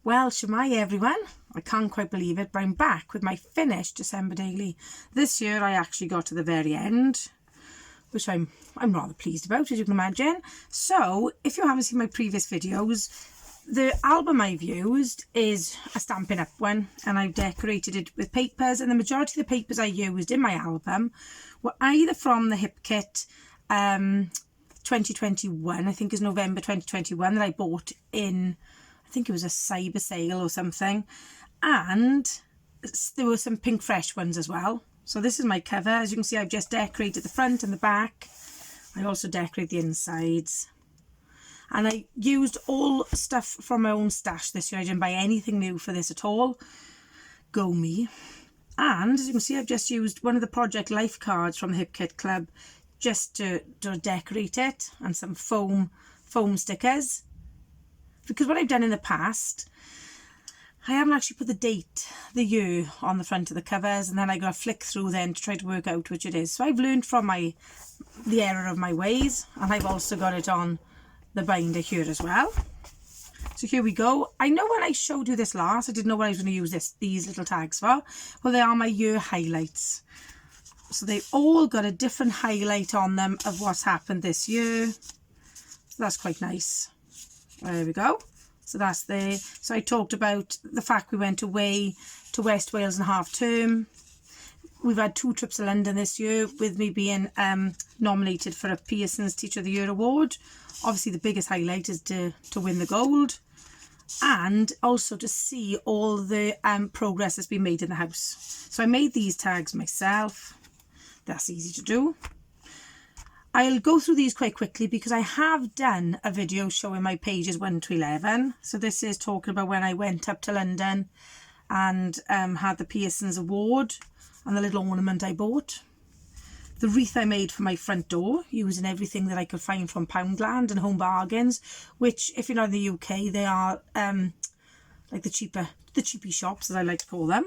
Well, shemai everyone. I can't quite believe it, but I'm back with my finished December daily. This year I actually got to the very end, which I'm rather pleased about, as you can imagine. So, if you haven't seen my previous videos, the album I've used is a Stampin' Up one, and I've decorated it with papers, and the majority of the papers I used in my album were either from the Hip Kit 2021, I think is November 2021, that I bought in, I think it was a cyber sale or something, and there were some Pink Fresh ones as well. So this is my cover. As you can see, I've just decorated the front and the back. I also decorate the insides. And I used all stuff from my own stash this year. I didn't buy anything new for this at all. Go me. And as you can see, I've just used one of the Project Life cards from the Hip Kit Club just to decorate it, and some foam stickers. Because what I've done in the past, I haven't actually put the date, the year on the front of the covers, and then I got to flick through then to try to work out which it is. So I've learned from the error of my ways, and I've also got it on the binder here as well. So here we go. I know when I showed you this last, I didn't know what I was going to use these little tags for. Well, they are my year highlights. So they've all got a different highlight on them of what's happened this year. So that's quite nice. There we go. So that's there. So I talked about the fact we went away to West Wales in half term. We've had 2 trips to London this year, with me being nominated for a Pearson's Teacher of the Year award. Obviously the biggest highlight is to win the gold, and also to see all the progress that's been made in the house. So I made these tags myself. That's easy to do. I'll go through these quite quickly because I have done a video showing my pages 1 to 11. So this is talking about when I went up to London and had the Pearson's award, and the little ornament I bought. The wreath I made for my front door, using everything that I could find from Poundland and Home Bargains, which, if you're not in the UK, they are like the cheapy shops, as I like to call them.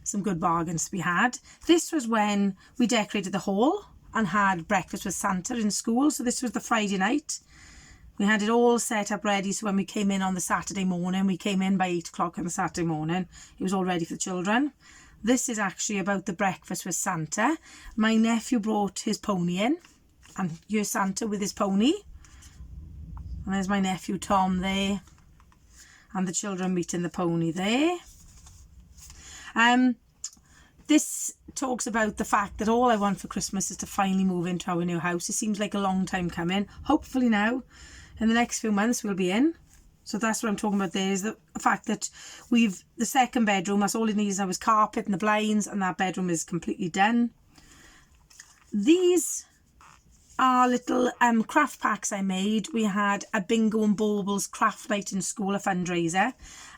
Some good bargains to be had. This was when we decorated the hall and had breakfast with Santa in school. So this was the Friday night. We had it all set up ready, so when we came in on the Saturday morning, we came in by 8 o'clock on the Saturday morning, it was all ready for the children. This is actually about the breakfast with Santa. My nephew brought his pony in, and here's Santa with his pony. And there's my nephew Tom there, and the children meeting the pony there. This talks about the fact that all I want for Christmas is to finally move into our new house. It seems like a long time coming. Hopefully now, in the next few months, we'll be in. So that's what I'm talking about there, is the fact that the second bedroom, that's all it needs now is carpet and the blinds, and that bedroom is completely done. These are little craft packs I made. We had a Bingo and Baubles craft night in school, a fundraiser,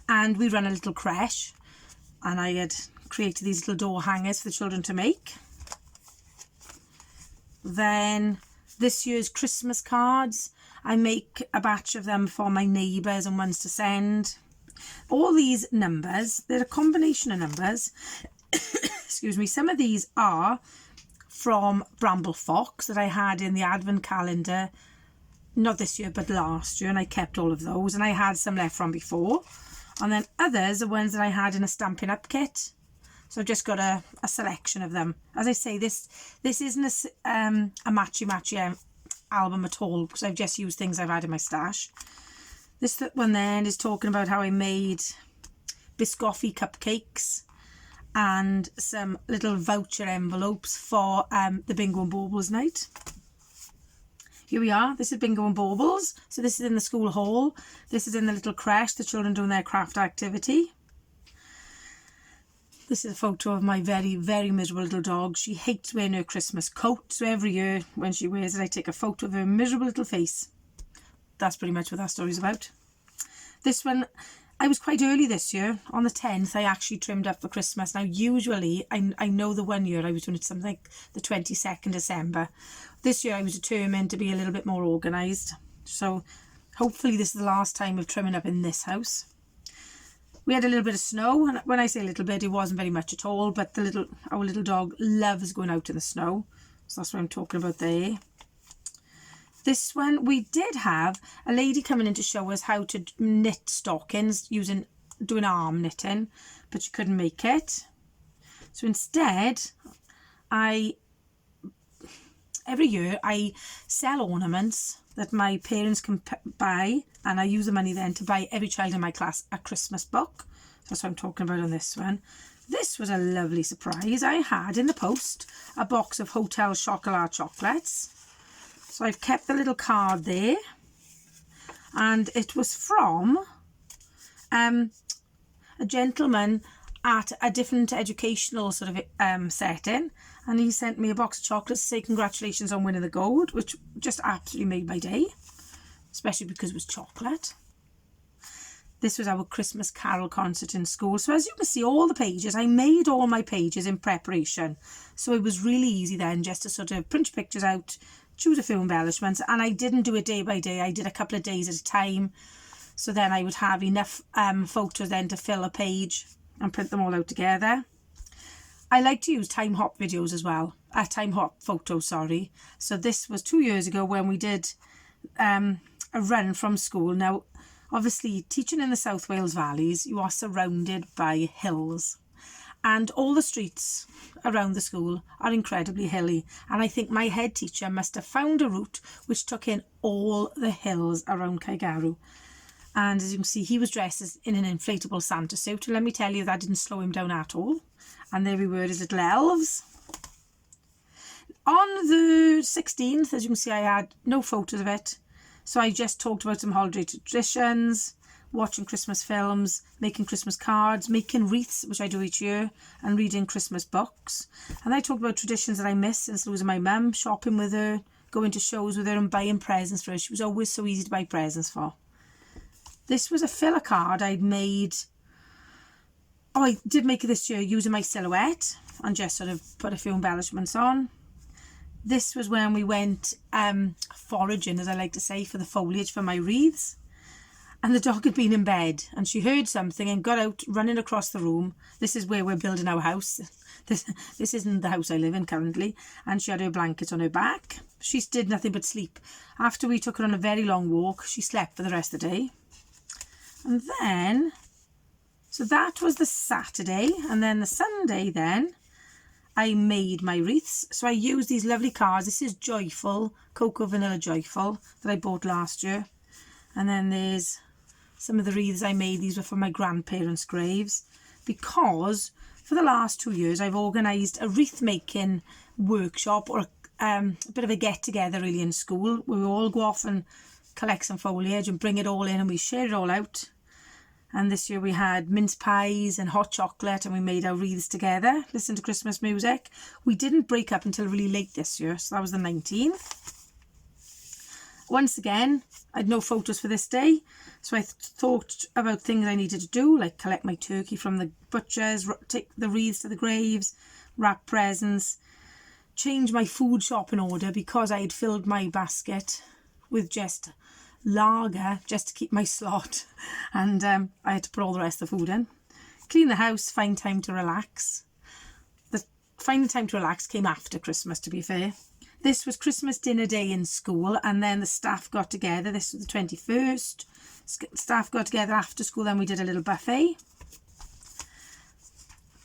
and we run a little creche, and I had created these little door hangers for the children to make. Then this year's Christmas cards, I make a batch of them for my neighbours and ones to send. All these numbers, they're a combination of numbers. Excuse me. Some of these are from Bramble Fox that I had in the advent calendar, not this year but last year, and I kept all of those, and I had some left from before. And then others are ones that I had in a Stampin' Up kit. So I've just got a selection of them. As I say, this isn't a matchy album at all, because I've just used things I've had in my stash. This one then is talking about how I made biscotti cupcakes and some little voucher envelopes for the Bingo and Baubles night. Here we are. This is Bingo and Baubles. So this is in the school hall. This is in the little creche, the children doing their craft activity. This is a photo of my very, very miserable little dog. She hates wearing her Christmas coat, so every year when she wears it, I take a photo of her miserable little face. That's pretty much what that story's about. This one, I was quite early this year. On the 10th, I actually trimmed up for Christmas. Now, usually, I know the one year I was doing it something like the 22nd December. This year, I was determined to be a little bit more organised. So, hopefully, this is the last time of trimming up in this house. We had a little bit of snow, and when I say a little bit, it wasn't very much at all, but our little dog loves going out in the snow. So that's what I'm talking about there. This one, we did have a lady coming in to show us how to knit stockings doing arm knitting, but she couldn't make it. So instead, every year I sell ornaments that my parents can buy, and I use the money then to buy every child in my class a Christmas book. That's what I'm talking about on this one. This was a lovely surprise. I had in the post a box of Hotel Chocolat chocolates. So I've kept the little card there, and it was from a gentleman at a different educational sort of setting, and he sent me a box of chocolates to say congratulations on winning the gold, which just absolutely made my day, especially because it was chocolate. This was our Christmas carol concert in school. So as you can see, all the pages, I made all my pages in preparation, so it was really easy then just to sort of print pictures out, choose a few embellishments, and I didn't do it day by day. I did a couple of days at a time, so then I would have enough photos then to fill a page and print them all out together. I like to use time hop videos as well, time hop photos, sorry. So this was 2 years ago when we did a run from school. Now obviously teaching in the South Wales valleys, you are surrounded by hills, and all the streets around the school are incredibly hilly, and I think my head teacher must have found a route which took in all the hills around Caigarw. And as you can see, he was dressed in an inflatable Santa suit. Let me tell you, that didn't slow him down at all. And there we were as little elves. On the 16th, as you can see, I had no photos of it, so I just talked about some holiday traditions, watching Christmas films, making Christmas cards, making wreaths, which I do each year, and reading Christmas books. And I talked about traditions that I missed since losing my mum, shopping with her, going to shows with her and buying presents for her. She was always so easy to buy presents for. This was a filler card I'd made. Oh, I did make it this year using my silhouette and just sort of put a few embellishments on. This was when we went foraging, as I like to say, for the foliage for my wreaths. And the dog had been in bed and she heard something and got out running across the room. This is where we're building our house. This isn't the house I live in currently. And she had her blanket on her back. She did nothing but sleep. After we took her on a very long walk, she slept for the rest of the day. And then, so that was the Saturday. And then the Sunday then, I made my wreaths. So I used these lovely cards. This is Joyful, Cocoa Vanilla Joyful, that I bought last year. And then there's some of the wreaths I made. These were for my grandparents' graves, because for the last 2 years I've organised a wreath making workshop, or a bit of a get together really in school, where we all go off and collect some foliage and bring it all in and we share it all out. And this year we had mince pies and hot chocolate, and we made our wreaths together, listened to Christmas music. We didn't break up until really late this year, so that was the 19th. Once again, I had no photos for this day, so I thought about things I needed to do, like collect my turkey from the butchers, take the wreaths to the graves, wrap presents, change my food shopping order because I had filled my basket with just lager just to keep my slot, and I had to put all the rest of the food in. Clean the house, find time to relax. Finding time to relax came after Christmas, to be fair. This was Christmas dinner day in school, and then the staff got together. This was the 21st. Staff got together after school, then we did a little buffet.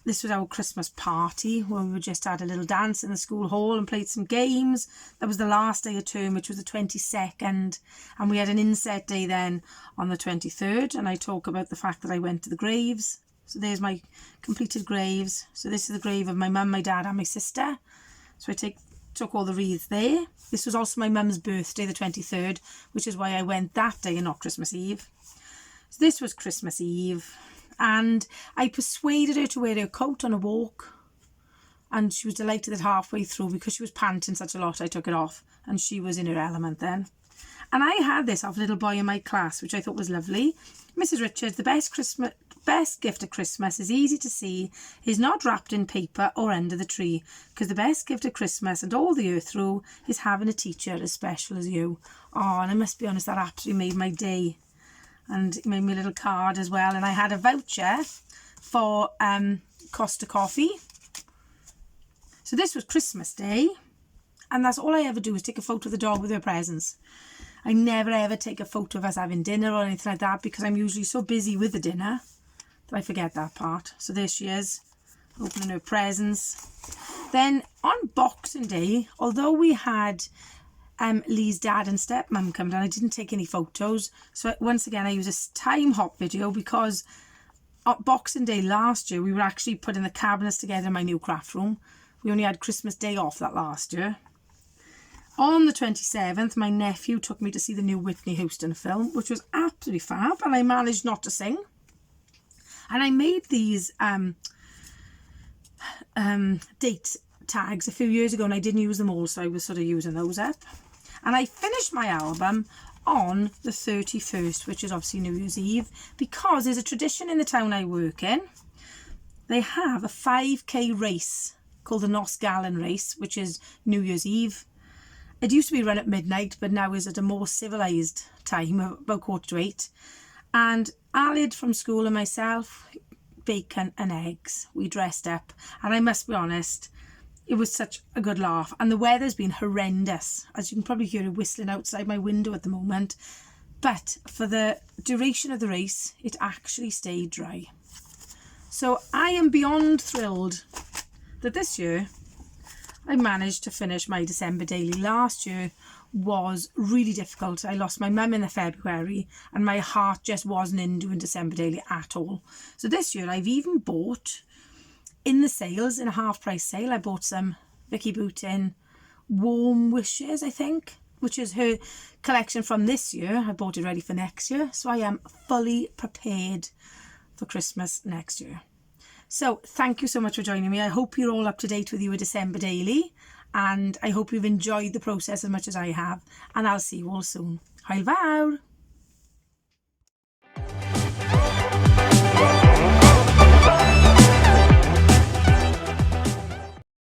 This was our Christmas party, where we just had a little dance in the school hall and played some games. That was the last day of term, which was the 22nd, and we had an inset day then on the 23rd, and I talk about the fact that I went to the graves. So there's my completed graves. So this is the grave of my mum, my dad and my sister. So I took all the wreaths there. This was also my mum's birthday, the 23rd, which is why I went that day and not Christmas Eve. So this was Christmas Eve, and I persuaded her to wear her coat on a walk, and she was delighted that halfway through, because she was panting such a lot, I took it off, and she was in her element then. And I had this off a little boy in my class, which I thought was lovely. Mrs. Richards, the best gift at Christmas is easy to see, is not wrapped in paper or under the tree, because the best gift at Christmas and all the year through is having a teacher as special as you. Oh, and I must be honest, that absolutely made my day. And he made me a little card as well, and I had a voucher for Costa Coffee. So this was Christmas Day, And that's all I ever do, is take a photo of the dog with her presents. I never ever take a photo of us having dinner or anything like that, because I'm usually so busy with the dinner that I forget that part. So there she is, opening her presents. Then on Boxing Day, although we had Lee's dad and stepmom come down, I didn't take any photos. So once again, I use a time hop video, because on Boxing Day last year, we were actually putting the cabinets together in my new craft room. We only had Christmas Day off that last year. On the 27th, my nephew took me to see the new Whitney Houston film, which was absolutely fab, and I managed not to sing. And I made these date tags a few years ago, and I didn't use them all, so I was sort of using those up. And I finished my album on the 31st, which is obviously New Year's Eve, because there's a tradition in the town I work in. They have a 5k race called the Nos Galan race, which is New Year's Eve. It used to be run at midnight, but now is at a more civilised time, about 7:45. And Alid from school and myself, bacon and eggs. We dressed up, and I must be honest, it was such a good laugh. And the weather's been horrendous, as you can probably hear it whistling outside my window at the moment. But for the duration of the race, it actually stayed dry. So I am beyond thrilled that this year I managed to finish my December daily. Last year was really difficult. I lost my mum in the February, and my heart just wasn't in doing December daily at all. So this year I've even bought, in the sales, in a half price sale, I bought some Vicky Boutin Warm Wishes, I think, which is her collection from this year. I bought it ready for next year, so I am fully prepared for Christmas next year. So thank you so much for joining me. I hope you're all up to date with your December daily, and I hope you've enjoyed the process as much as I have, and I'll see you all soon. Hwyl fawr!